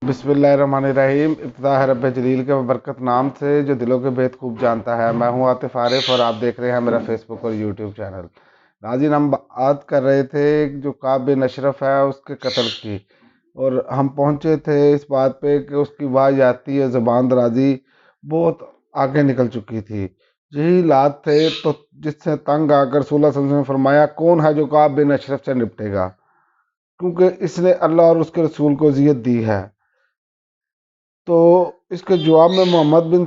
بسم اللہ الرحمن الرحیم۔ ابتدا ہے رب جلیل کے برکت نام سے جو دلوں کے بھید خوب جانتا ہے۔ میں ہوں عاطف عارف اور آپ دیکھ رہے ہیں میرا فیس بک اور یوٹیوب چینل۔ ناظرین، ہم بات کر رہے تھے جو کعب بن اشرف ہے اس کے قتل کی، اور ہم پہنچے تھے اس بات پہ کہ اس کی واجیاتی اور زبان درازی بہت آگے نکل چکی تھی۔ یہی حالات تھے تو جس سے تنگ آ کر رسول اللہ صلی اللہ علیہ وسلم نے فرمایا کون ہے جو کعب بن اشرف سے نپٹے گا، کیونکہ اس نے اللہ اور اس کے رسول کو اذیت دی ہے۔ تو اس کے جواب میں محمد بن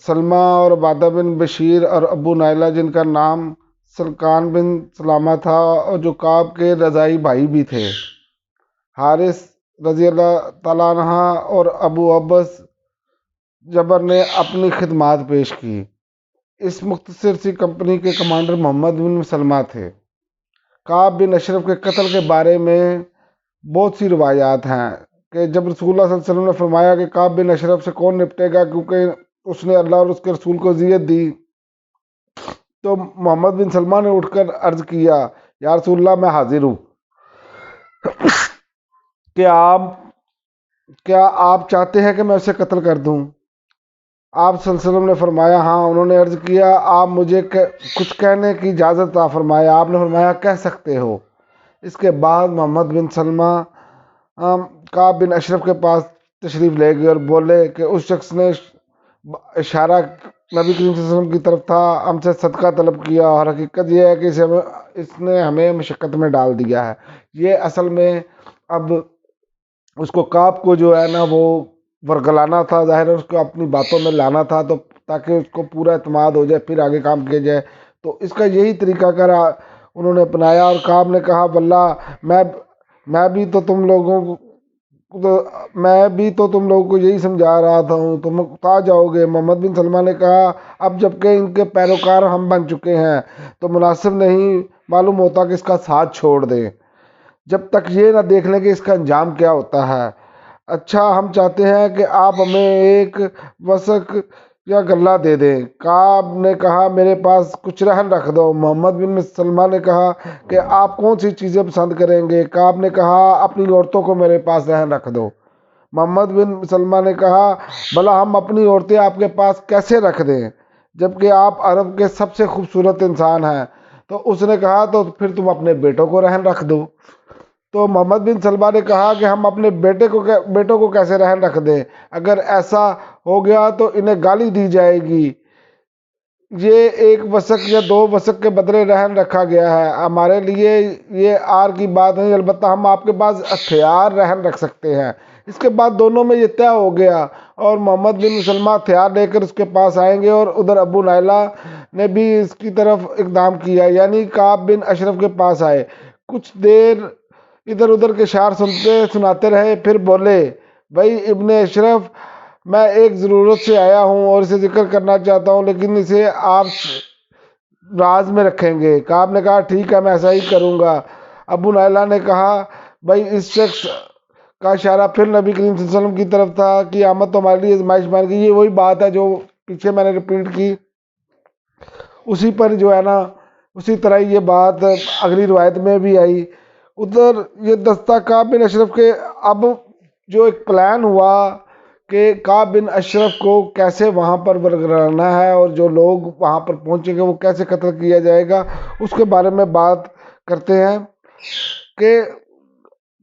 سلمہ اور عبادہ بن بشیر اور ابو نائلہ جن کا نام سلکان بن سلامہ تھا اور جو کعب کے رضائی بھائی بھی تھے، حارث رضی اللہ تعالیٰ عنہ اور ابو عبس جبر نے اپنی خدمات پیش کی۔ اس مختصر سی کمپنی کے کمانڈر محمد بن سلمہ تھے۔ کعب بن اشرف کے قتل کے بارے میں بہت سی روایات ہیں کہ جب رسول اللہ صلی اللہ علیہ وسلم نے فرمایا کہ کعب بن اشرف سے کون نپٹے گا کیونکہ اس نے اللہ اور اس کے رسول کو اذیت دی، تو محمد بن سلمہ نے اٹھ کر عرض کیا یا رسول اللہ میں حاضر ہوں، کیا آپ چاہتے ہیں کہ میں اسے قتل کر دوں؟ آپ صلی اللہ علیہ وسلم نے فرمایا ہاں۔ انہوں نے عرض کیا آپ مجھے کچھ کہنے کی اجازت عطا فرمایا۔ آپ نے فرمایا کہہ سکتے ہو۔ اس کے بعد محمد بن سلمہ کعب بن اشرف کے پاس تشریف لے گئے اور بولے کہ اس شخص نے اشارہ نبی کریم صلی اللہ علیہ وسلم کی طرف تھا، ہم سے صدقہ طلب کیا، اور حقیقت یہ ہے کہ اس نے ہمیں مشقت میں ڈال دیا ہے۔ یہ اصل میں اب اس کو کعب کو جو ہے نا وہ ورگلانا تھا، ظاہر ہے اس کو اپنی باتوں میں لانا تھا تو تاکہ اس کو پورا اعتماد ہو جائے پھر آگے کام کیا جائے۔ تو اس کا یہی طریقہ کرا انہوں نے اپنایا، اور کعب نے کہا واللہ میں بھی تو تم لوگوں کو یہی سمجھا رہا تھا، تم اکتا جاؤ گے۔ محمد بن سلمہ نے کہا اب جب کہ ان کے پیروکار ہم بن چکے ہیں تو مناسب نہیں معلوم ہوتا کہ اس کا ساتھ چھوڑ دیں جب تک یہ نہ دیکھ لیں کہ اس کا انجام کیا ہوتا ہے۔ اچھا، ہم چاہتے ہیں کہ آپ ہمیں ایک وثق یا غلہ دے دیں۔ کعب نے کہا میرے پاس کچھ رہن رکھ دو۔ محمد بن سلمہ نے کہا کہ آپ کون سی چیزیں پسند کریں گے؟ کعب نے کہا اپنی عورتوں کو میرے پاس رہن رکھ دو۔ محمد بن سلمہ نے کہا بھلا ہم اپنی عورتیں آپ کے پاس کیسے رکھ دیں جبکہ آپ عرب کے سب سے خوبصورت انسان ہیں؟ تو اس نے کہا تو پھر تم اپنے بیٹوں کو رہن رکھ دو۔ تو محمد بن سلمہ نے کہا کہ ہم اپنے بیٹوں کو کیسے رہن رکھ دیں؟ اگر ایسا ہو گیا تو انہیں گالی دی جائے گی۔ یہ ایک وثق یا دو وثق کے بدلے رہن رکھا گیا ہے، ہمارے لیے یہ آر کی بات نہیں، البتہ ہم آپ کے پاس ہتھیار رہن رکھ سکتے ہیں۔ اس کے بعد دونوں میں یہ طے ہو گیا اور محمد بن سلمہ ہتھیار لے کر اس کے پاس آئیں گے، اور ادھر ابو نائلہ نے بھی اس کی طرف اقدام کیا، یعنی کعب بن اشرف کے پاس آئے۔ کچھ دیر ادھر ادھر کے اشعار سناتے رہے، پھر بولے بھائی ابن اشرف، میں ایک ضرورت سے آیا ہوں اور اسے ذکر کرنا چاہتا ہوں، لیکن اسے آپ راز میں رکھیں گے۔ کعب نے کہا ٹھیک ہے، میں ایسا ہی کروں گا۔ ابو نائلہ نے کہا بھائی اس شخص کا اشارہ پھر نبی کریم صلی اللہ علیہ وسلم کی طرف تھا کہ آمد تو ہمارے لیے آزمائش بن گئی۔ یہ وہی بات ہے جو پیچھے میں نے ریپیٹ کی، اسی پر جو ہے نا اسی طرح یہ بات اگلی روایت میں بھی آئی۔ ادھر یہ دستہ کعب بن اشرف کے اب جو ایک پلان ہوا کہ کعب بن اشرف کو کیسے وہاں پر ورگلانا ہے اور جو لوگ وہاں پر پہنچیں گے وہ کیسے قتل کیا جائے گا، اس کے بارے میں بات کرتے ہیں کہ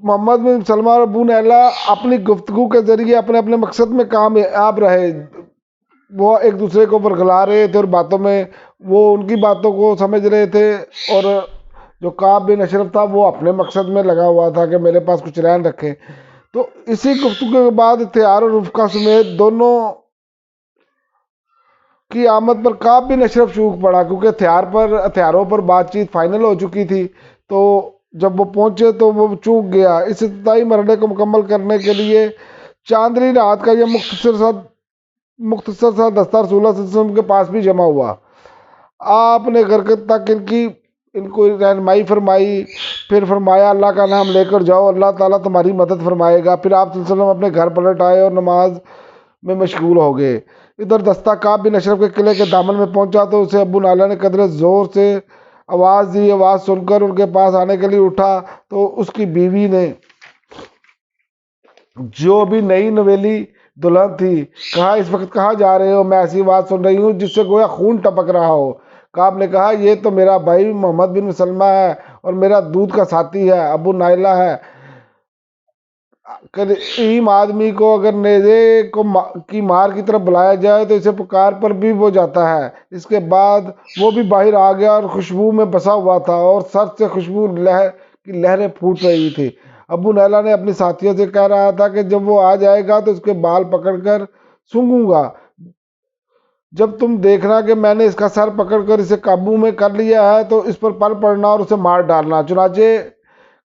محمد بن سلمہ اور ابو نائلہ اپنی گفتگو کے ذریعے اپنے اپنے مقصد میں کامیاب رہے۔ وہ ایک دوسرے کو ورگلا رہے تھے اور باتوں میں وہ ان کی باتوں کو سمجھ رہے تھے، اور جو کعب بن اشرف تھا وہ اپنے مقصد میں لگا ہوا تھا کہ میرے پاس کچھ رہن رکھیں۔ تو اسی گفتگو کے بعد ہتھیار اور رفقہ سمیت دونوں کی آمد پر کعب بن اشرف چوک پڑا، کیونکہ ہتھیاروں پر بات چیت فائنل ہو چکی تھی۔ تو جب وہ پہنچے تو وہ چوک گیا۔ اس ابتدائی مرحلے کو مکمل کرنے کے لیے چاندنی رات کا یہ مختصر سا دستہ رسول اللہ صلی اللہ علیہ وسلم کے پاس بھی جمع ہوا۔ آپ نے غرقت تک ان کو رہنمائی فرمائی، پھر فرمایا اللہ کا نام لے کر جاؤ، اللہ تعالیٰ تمہاری مدد فرمائے گا۔ پھر آپ صلی اللہ علیہ وسلم اپنے گھر پلٹ آئے اور نماز میں مشغول ہو گئے۔ ادھر دستہ کعب بن اشرف کے قلعے کے دامن میں پہنچا تو اسے ابو نائلہ نے قدرے زور سے آواز دی۔ آواز سن کر ان کے پاس آنے کے لیے اٹھا تو اس کی بیوی نے جو بھی نئی نویلی دلہن تھی کہا اس وقت کہاں جا رہے ہو؟ میں ایسی بات سن رہی ہوں جس سے گویا خون ٹپک رہا ہو۔ کعب نے کہا یہ تو میرا بھائی محمد بن مسلمہ ہے اور میرا دودھ کا ساتھی ہے، ابو نائلہ ہے۔ کریم آدمی کو اگر نیزے کی مار کی طرف بلایا جائے تو اسے پکار پر بھی وہ جاتا ہے۔ اس کے بعد وہ بھی باہر آ گیا اور خوشبو میں بسا ہوا تھا اور سر سے خوشبو کی لہریں پھوٹ رہی تھی۔ ابو نیلا نے اپنی ساتھیوں سے کہہ رہا تھا کہ جب وہ آ جائے گا تو اس کے بال پکڑ کر سونگوں گا۔ جب تم دیکھنا کہ میں نے اس کا سر پکڑ کر اسے قابو میں کر لیا ہے تو اس پر پل پڑنا اور اسے مار ڈالنا۔ چنانچہ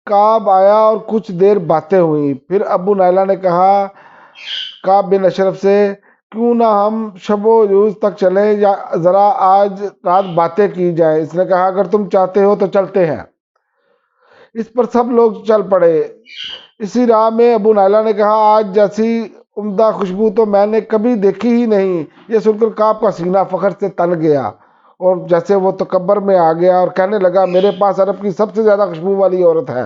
کعب آیا اور کچھ دیر باتیں ہوئیں۔ پھر ابو نائلہ نے کہا کعب بن اشرف سے، کیوں نہ ہم شب و روز تک چلیں یا ذرا آج رات باتیں کی جائیں؟ اس نے کہا اگر تم چاہتے ہو تو چلتے ہیں۔ اس پر سب لوگ چل پڑے۔ اسی راہ میں ابو نائلہ نے کہا آج جیسی عمدہ خوشبو تو میں نے کبھی دیکھی ہی نہیں۔ یہ سن کر کعب کا سینہ فخر سے تن گیا اور جیسے وہ تکبر میں آ گیا اور کہنے لگا میرے پاس عرب کی سب سے زیادہ خوشبو والی عورت ہے۔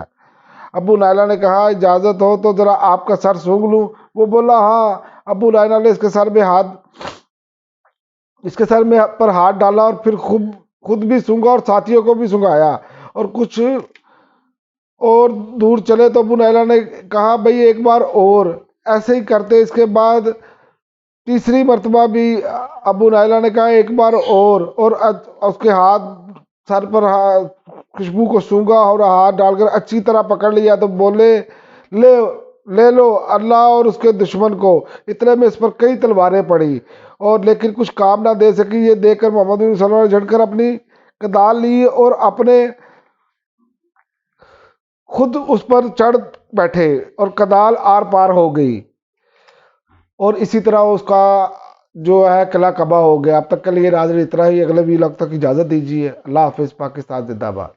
ابو نائلہ نے کہا اجازت ہو تو ذرا آپ کا سر سونگھ لوں؟ وہ بولا ہاں۔ ابو نائلہ نے اس کے سر میں پر ہاتھ ڈالا اور پھر خود بھی سونگا اور ساتھیوں کو بھی سونگایا اور کچھ اور دور چلے تو ابو نائلہ نے کہا بھئی ایک بار اور۔ ایسے ہی کرتے اس کے بعد تیسری مرتبہ بھی ابو نائلہ نے کہا ایک بار اور اس کے سر پر خوشبو کو سونگا اور ہاتھ ڈال کر اچھی طرح پکڑ لیا تو بولے لے لو اللہ اور اس کے دشمن کو۔ اتنے میں اس پر کئی تلواریں پڑی اور لیکن کچھ کام نہ دے سکی۔ یہ دیکھ کر محمد بن سلمہ نے جھٹ کر اپنی کدال لی اور اپنے خود اس پر چڑھ بیٹھے اور کدال آر پار ہو گئی اور اسی طرح اس کا جو ہے قلعہ کعبہ ہو گیا۔ اب تک کے لیے ناظرین اتنا ہی، اگلے ویلاگ تک اجازت دیجیے۔ اللہ حافظ۔ پاکستان زندہ باد۔